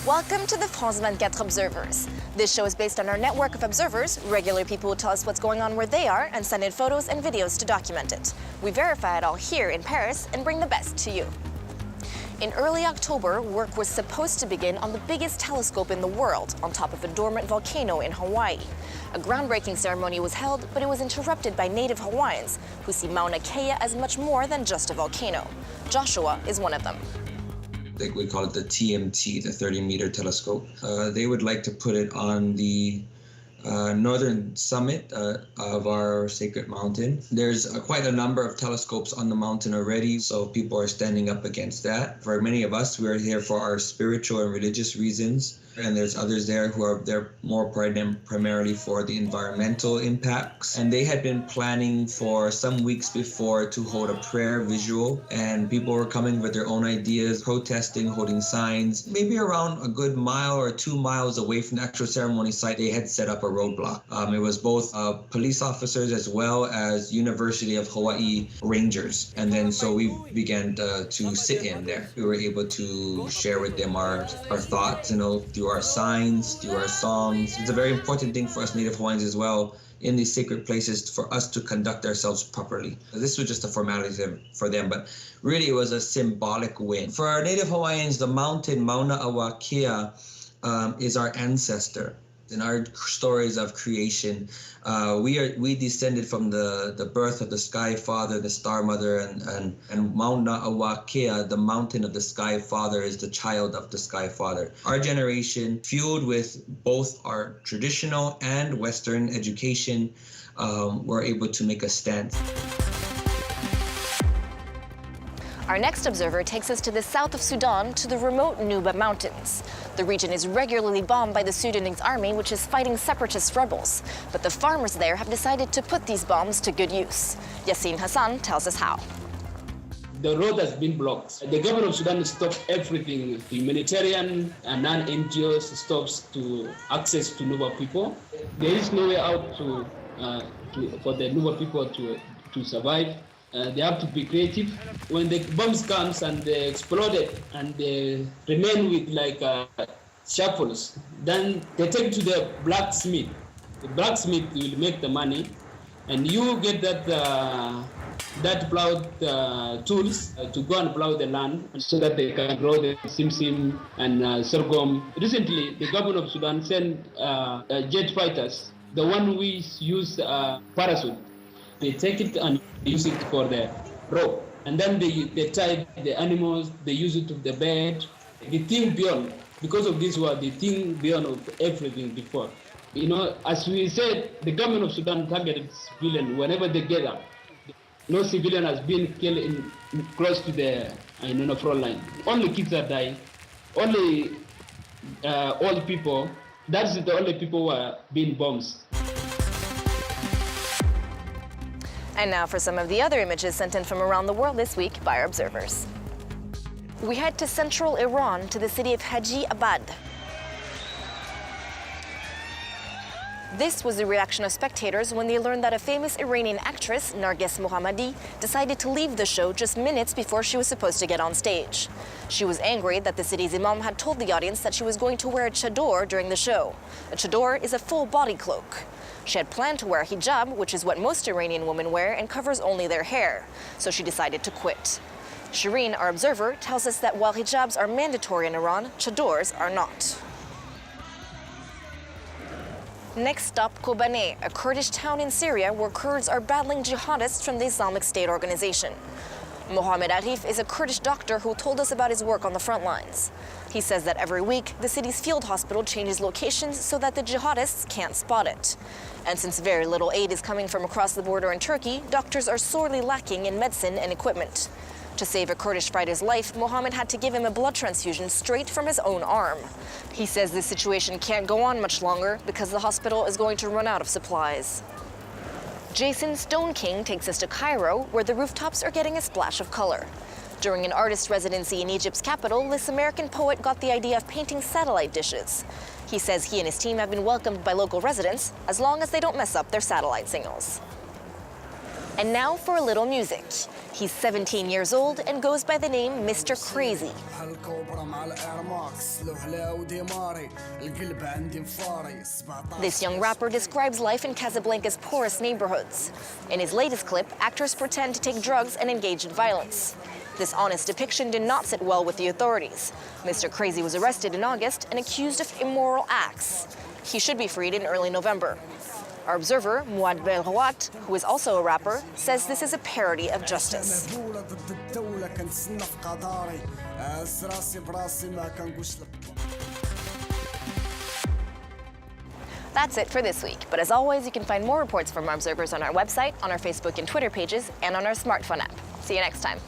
Welcome to the France 24 Observers. This show is based on our network of observers, regular people who tell us what's going on where they are and send in photos and videos to document it. We verify it all here in Paris and bring the best to you. In early October, work was supposed to begin on the biggest telescope in the world, on top of a dormant volcano in Hawaii. A groundbreaking ceremony was held, but it was interrupted by native Hawaiians, who see Mauna Kea as much more than just a volcano. Joshua is one of them. We call it the TMT, the 30-meter telescope. They would like to put it on the northern summit of our sacred mountain. There's quite a number of telescopes on the mountain already, so people are standing up against that. For many of us, we are here for our spiritual and religious reasons, and there's others there who are there more primarily for the environmental impacts. And they had been planning for some weeks before to hold a prayer visual, and people were coming with their own ideas, protesting, holding signs. Maybe around a good mile or 2 miles away from the actual ceremony site, they had set up a roadblock. It was both police officers as well as University of Hawaii Rangers. And then so we began to sit in there. We were able to share with them our thoughts, through our signs, through our songs. It's a very important thing for us Native Hawaiians as well in these sacred places for us to conduct ourselves properly. This was just a formality for them, but really it was a symbolic win. For our Native Hawaiians, the mountain Mauna Kea is our ancestor. In our stories of creation, we descended from the birth of the Sky Father, the Star Mother, and Mauna Kea, the mountain of the Sky Father, is the child of the Sky Father. Our generation, fueled with both our traditional and Western education, were able to make a stand. Our next observer takes us to the south of Sudan, to the remote Nuba Mountains. The region is regularly bombed by the Sudanese army, which is fighting separatist rebels. But the farmers there have decided to put these bombs to good use. Yassin Hassan tells us how. The road has been blocked. The government of Sudan stopped everything. The humanitarian and non-NGOs stops to access to Nuba people. There is no way out for the Nuba people to survive. They have to be creative. When the bombs comes and they exploded and they remain with shovels, then they take to the blacksmith. The blacksmith will make the money, and you get that plowed tools to go and plow the land so that they can grow the simsim and sorghum. Recently, the government of Sudan sent jet fighters, the one we use parachute. They take it and use it for the rope. And then they tie the animals, they use it to the bed. They think beyond. Because of this war, they think beyond of everything before. As we said, the government of Sudan targeted civilians whenever they get up. No civilian has been killed close to the front line. Only kids are dying. Only old people. That's the only people who are being bombed. And now for some of the other images sent in from around the world this week by our observers. We head to central Iran, to the city of Haji Abad. This was the reaction of spectators when they learned that a famous Iranian actress, Narges Mohammadi, decided to leave the show just minutes before she was supposed to get on stage. She was angry that the city's imam had told the audience that she was going to wear a chador during the show. A chador is a full body cloak. She had planned to wear a hijab, which is what most Iranian women wear and covers only their hair, so she decided to quit. Shireen, our observer, tells us that while hijabs are mandatory in Iran, chadors are not. Next stop, Kobane, a Kurdish town in Syria where Kurds are battling jihadists from the Islamic State organization. Mohammed Arif is a Kurdish doctor who told us about his work on the front lines. He says that every week, the city's field hospital changes locations so that the jihadists can't spot it. And since very little aid is coming from across the border in Turkey, doctors are sorely lacking in medicine and equipment. To save a Kurdish fighter's life, Mohammed had to give him a blood transfusion straight from his own arm. He says this situation can't go on much longer because the hospital is going to run out of supplies. Jason Stone King takes us to Cairo, where the rooftops are getting a splash of color. During an artist residency in Egypt's capital, this American poet got the idea of painting satellite dishes. He says he and his team have been welcomed by local residents as long as they don't mess up their satellite signals. And now for a little music. He's 17 years old and goes by the name Mr. Crazy. This young rapper describes life in Casablanca's poorest neighborhoods. In his latest clip, actors pretend to take drugs and engage in violence. This honest depiction did not sit well with the authorities. Mr. Crazy was arrested in August and accused of immoral acts. He should be freed in early November. Our observer, Mouad Belghawat, who is also a rapper, says this is a parody of justice. That's it for this week, but as always, you can find more reports from our observers on our website, on our Facebook and Twitter pages, and on our smartphone app. See you next time.